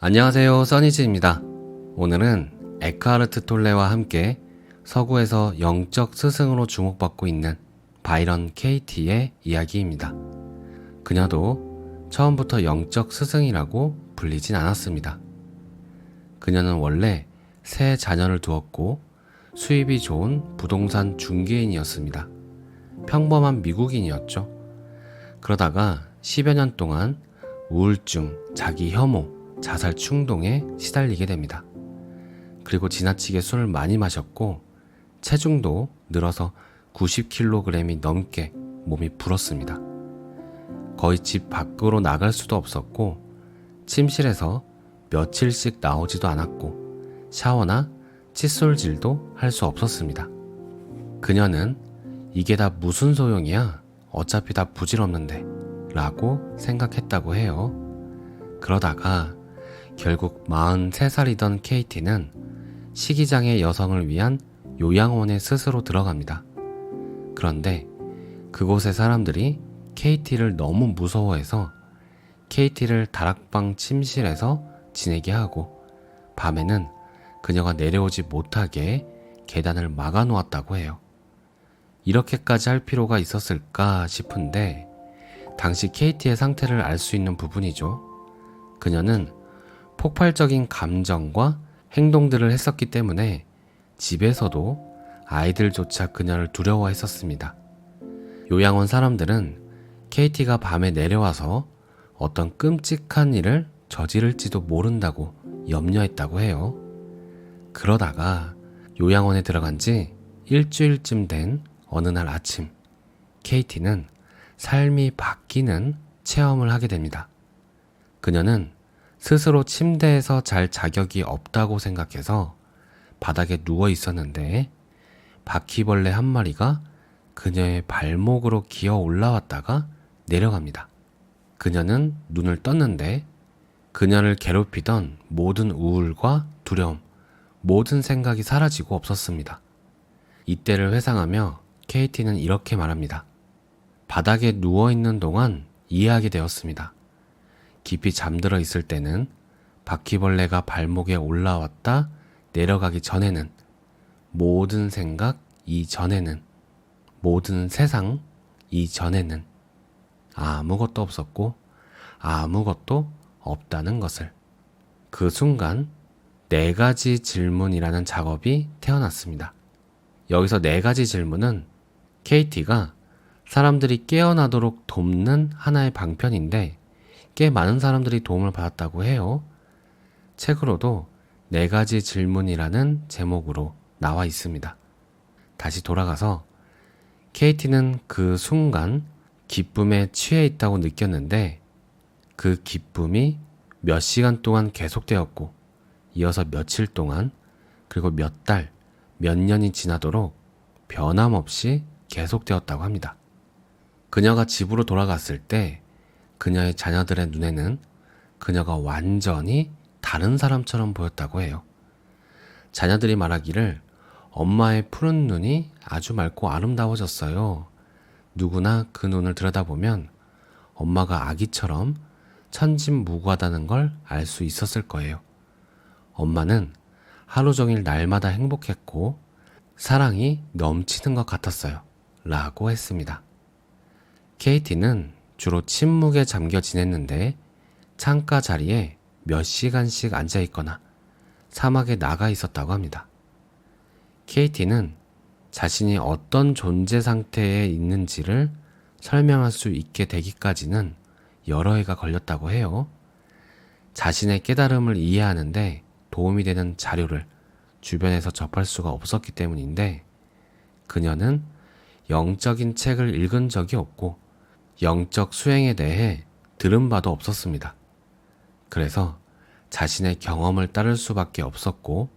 안녕하세요, 써니즈입니다. 오늘은 에크하르트 톨레와 함께 서구에서 영적 스승으로 주목받고 있는 바이런 케이티의 이야기입니다. 그녀도 처음부터 영적 스승이라고 불리진 않았습니다. 그녀는 원래 세 자녀를 두었고 수입이 좋은 부동산 중개인이었습니다. 평범한 미국인이었죠. 그러다가 10여 년 동안 우울증, 자기 혐오, 자살 충동에 시달리게 됩니다. 그리고 지나치게 술을 많이 마셨고 체중도 늘어서 90kg이 넘게 몸이 불었습니다. 거의 집 밖으로 나갈 수도 없었고 침실에서 며칠씩 나오지도 않았고 샤워나 칫솔질도 할 수 없었습니다. 그녀는 이게 다 무슨 소용이야? 어차피 다 부질없는데 라고 생각했다고 해요. 그러다가 결국 43살이던 케이티는 식이장애 여성을 위한 요양원에 스스로 들어갑니다. 그런데 그곳의 사람들이 케이티를 너무 무서워해서 케이티를 다락방 침실에서 지내게 하고 밤에는 그녀가 내려오지 못하게 계단을 막아 놓았다고 해요. 이렇게까지 할 필요가 있었을까 싶은데 당시 케이티의 상태를 알 수 있는 부분이죠. 그녀는 폭발적인 감정과 행동들을 했었기 때문에 집에서도 아이들조차 그녀를 두려워했었습니다. 요양원 사람들은 케이티가 밤에 내려와서 어떤 끔찍한 일을 저지를지도 모른다고 염려했다고 해요. 그러다가 요양원에 들어간 지 일주일쯤 된 어느 날 아침, 케이티는 삶이 바뀌는 체험을 하게 됩니다. 그녀는 스스로 침대에서 잘 자격이 없다고 생각해서 바닥에 누워 있었는데 바퀴벌레 한 마리가 그녀의 발목으로 기어 올라왔다가 내려갑니다. 그녀는 눈을 떴는데 그녀를 괴롭히던 모든 우울과 두려움, 모든 생각이 사라지고 없었습니다. 이때를 회상하며 케이티는 이렇게 말합니다. 바닥에 누워있는 동안 이해하게 되었습니다. 깊이 잠들어 있을 때는 바퀴벌레가 발목에 올라왔다 내려가기 전에는 모든 생각 이전에는 모든 세상 이전에는 아무것도 없었고 아무것도 없다는 것을. 그 순간 4가지 질문이라는 작업이 태어났습니다. 여기서 4가지 질문은 케이티가 사람들이 깨어나도록 돕는 하나의 방편인데 꽤 많은 사람들이 도움을 받았다고 해요. 책으로도 4가지 질문이라는 제목으로 나와 있습니다. 다시 돌아가서 케이티는 그 순간 기쁨에 취해 있다고 느꼈는데 그 기쁨이 몇 시간 동안 계속되었고 이어서 며칠 동안 그리고 몇 달, 몇 년이 지나도록 변함없이 계속되었다고 합니다. 그녀가 집으로 돌아갔을 때 그녀의 자녀들의 눈에는 그녀가 완전히 다른 사람처럼 보였다고 해요. 자녀들이 말하기를 엄마의 푸른 눈이 아주 맑고 아름다워졌어요. 누구나 그 눈을 들여다보면 엄마가 아기처럼 천진무구하다는 걸 알 수 있었을 거예요. 엄마는 하루 종일 날마다 행복했고 사랑이 넘치는 것 같았어요. 라고 했습니다. 케이티는 주로 침묵에 잠겨 지냈는데 창가 자리에 몇 시간씩 앉아 있거나 사막에 나가 있었다고 합니다. 케이티는 자신이 어떤 존재 상태에 있는지를 설명할 수 있게 되기까지는 여러 해가 걸렸다고 해요. 자신의 깨달음을 이해하는데 도움이 되는 자료를 주변에서 접할 수가 없었기 때문인데 그녀는 영적인 책을 읽은 적이 없고 영적 수행에 대해 들은 바도 없었습니다. 그래서 자신의 경험을 따를 수밖에 없었고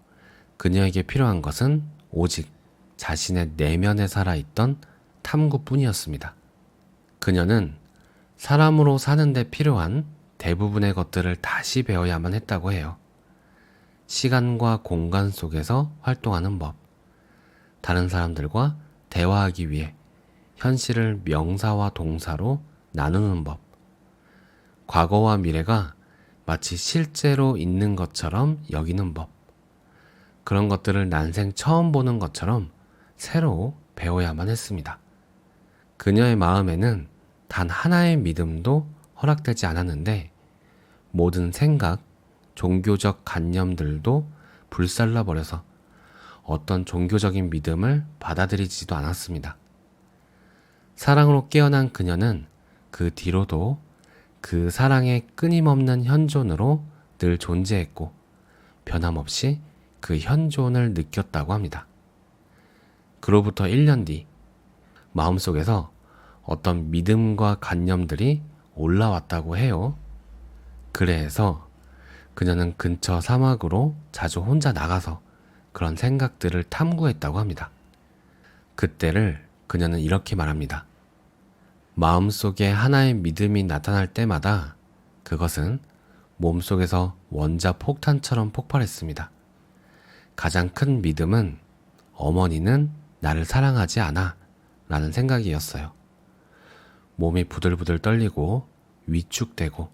그녀에게 필요한 것은 오직 자신의 내면에 살아있던 탐구뿐이었습니다. 그녀는 사람으로 사는데 필요한 대부분의 것들을 다시 배워야만 했다고 해요. 시간과 공간 속에서 활동하는 법, 다른 사람들과 대화하기 위해 현실을 명사와 동사로 나누는 법, 과거와 미래가 마치 실제로 있는 것처럼 여기는 법. 그런 것들을 난생 처음 보는 것처럼 새로 배워야만 했습니다. 그녀의 마음에는 단 하나의 믿음도 허락되지 않았는데 모든 생각, 종교적 관념들도 불살라버려서 어떤 종교적인 믿음을 받아들이지도 않았습니다. 사랑으로 깨어난 그녀는 그 뒤로도 그 사랑의 끊임없는 현존으로 늘 존재했고 변함없이 그 현존을 느꼈다고 합니다. 그로부터 1년 뒤 마음속에서 어떤 믿음과 관념들이 올라왔다고 해요. 그래서 그녀는 근처 사막으로 자주 혼자 나가서 그런 생각들을 탐구했다고 합니다. 그때를 그녀는 이렇게 말합니다. 마음속에 하나의 믿음이 나타날 때마다 그것은 몸속에서 원자 폭탄처럼 폭발했습니다. 가장 큰 믿음은 어머니는 나를 사랑하지 않아 라는 생각이었어요. 몸이 부들부들 떨리고 위축되고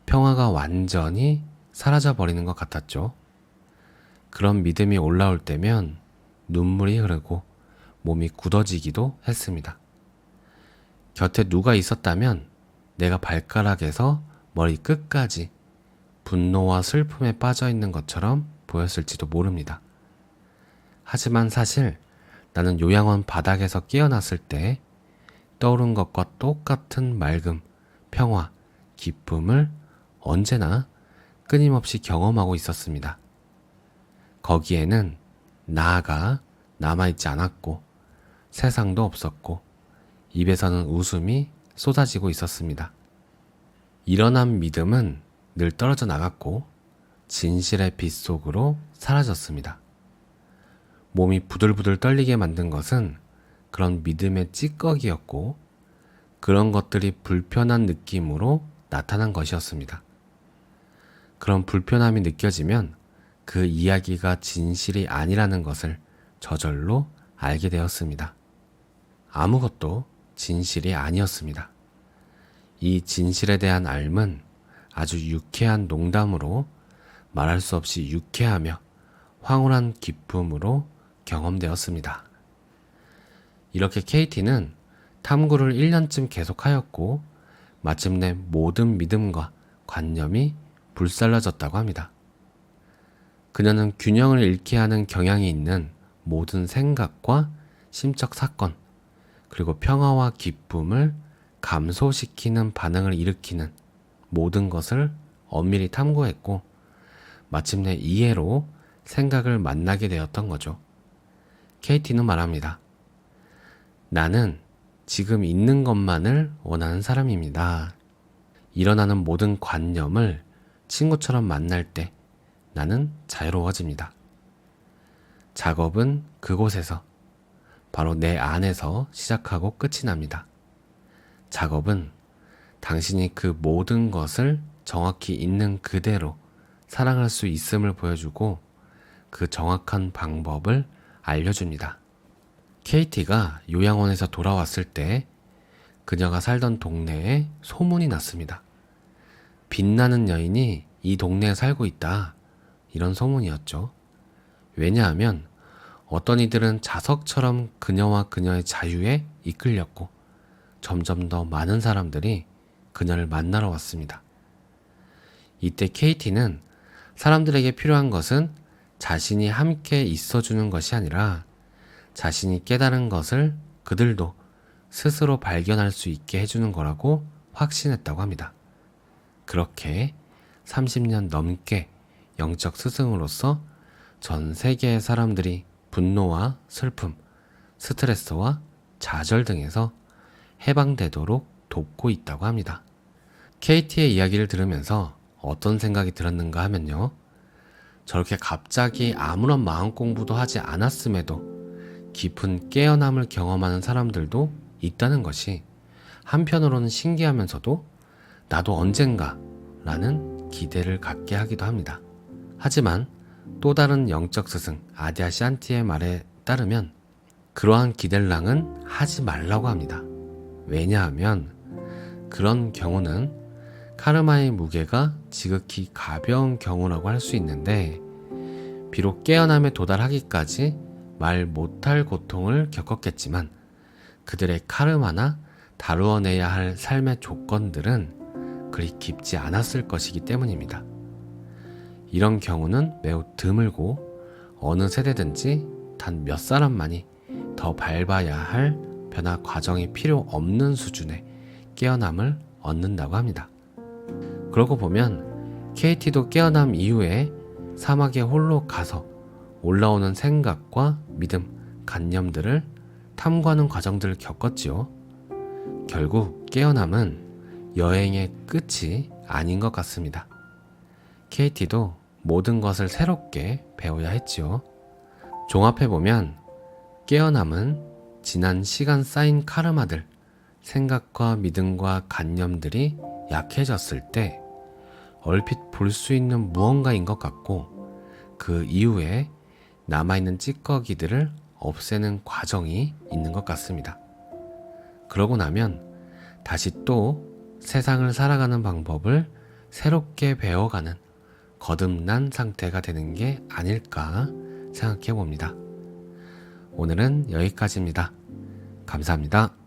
평화가 완전히 사라져버리는 것 같았죠. 그런 믿음이 올라올 때면 눈물이 흐르고 몸이 굳어지기도 했습니다. 곁에 누가 있었다면 내가 발가락에서 머리 끝까지 분노와 슬픔에 빠져 있는 것처럼 보였을지도 모릅니다. 하지만 사실 나는 요양원 바닥에서 깨어났을 때 떠오른 것과 똑같은 맑음, 평화, 기쁨을 언제나 끊임없이 경험하고 있었습니다. 거기에는 나가 남아있지 않았고 세상도 없었고 입에서는 웃음이 쏟아지고 있었습니다. 일어난 믿음은 늘 떨어져 나갔고 진실의 빛 속으로 사라졌습니다. 몸이 부들부들 떨리게 만든 것은 그런 믿음의 찌꺼기였고 그런 것들이 불편한 느낌으로 나타난 것이었습니다. 그런 불편함이 느껴지면 그 이야기가 진실이 아니라는 것을 저절로 알게 되었습니다. 아무것도 진실이 아니었습니다. 이 진실에 대한 알은 아주 유쾌한 농담으로 말할 수 없이 유쾌하며 황홀한 기쁨으로 경험되었습니다. 이렇게 KT는 탐구를 1년쯤 계속하였고 마침내 모든 믿음과 관념이 불살라졌다고 합니다. 그녀는 균형을 잃게 하는 경향이 있는 모든 생각과 심적 사건, 그리고 평화와 기쁨을 감소시키는 반응을 일으키는 모든 것을 엄밀히 탐구했고 마침내 이해로 생각을 만나게 되었던 거죠. KT는 말합니다. 나는 지금 있는 것만을 원하는 사람입니다. 일어나는 모든 관념을 친구처럼 만날 때 나는 자유로워집니다. 작업은 그곳에서 바로 내 안에서 시작하고 끝이 납니다. 작업은 당신이 그 모든 것을 정확히 있는 그대로 사랑할 수 있음을 보여주고 그 정확한 방법을 알려줍니다. KT가 요양원에서 돌아왔을 때 그녀가 살던 동네에 소문이 났습니다. 빛나는 여인이 이 동네에 살고 있다. 이런 소문이었죠. 왜냐하면 어떤 이들은 자석처럼 그녀와 그녀의 자유에 이끌렸고 점점 더 많은 사람들이 그녀를 만나러 왔습니다. 이때 KT는 사람들에게 필요한 것은 자신이 함께 있어주는 것이 아니라 자신이 깨달은 것을 그들도 스스로 발견할 수 있게 해주는 거라고 확신했다고 합니다. 그렇게 30년 넘게 영적 스승으로서 전 세계의 사람들이 분노와 슬픔, 스트레스와 좌절 등에서 해방되도록 돕고 있다고 합니다. KT의 이야기를 들으면서 어떤 생각이 들었는가 하면요. 저렇게 갑자기 아무런 마음 공부도 하지 않았음에도 깊은 깨어남을 경험하는 사람들도 있다는 것이 한편으로는 신기하면서도 나도 언젠가 라는 기대를 갖게 하기도 합니다. 하지만 또 다른 영적 스승 아디아샨티의 말에 따르면 그러한 기댈랑은 하지 말라고 합니다. 왜냐하면 그런 경우는 카르마의 무게가 지극히 가벼운 경우라고 할 수 있는데, 비록 깨어남에 도달하기까지 말 못할 고통을 겪었겠지만 그들의 카르마나 다루어내야 할 삶의 조건들은 그리 깊지 않았을 것이기 때문입니다. 이런 경우는 매우 드물고 어느 세대든지 단 몇 사람만이 더 밟아야 할 변화 과정이 필요 없는 수준의 깨어남을 얻는다고 합니다. 그러고 보면 KT도 깨어남 이후에 사막에 홀로 가서 올라오는 생각과 믿음, 관념들을 탐구하는 과정들을 겪었지요. 결국 깨어남은 여행의 끝이 아닌 것 같습니다. KT도 모든 것을 새롭게 배워야 했지요. 종합해보면 깨어남은 지난 시간 쌓인 카르마들, 생각과 믿음과 관념들이 약해졌을 때 얼핏 볼 수 있는 무언가인 것 같고, 그 이후에 남아있는 찌꺼기들을 없애는 과정이 있는 것 같습니다. 그러고 나면 다시 또 세상을 살아가는 방법을 새롭게 배워가는 거듭난 상태가 되는 게 아닐까 생각해 봅니다. 오늘은 여기까지입니다. 감사합니다.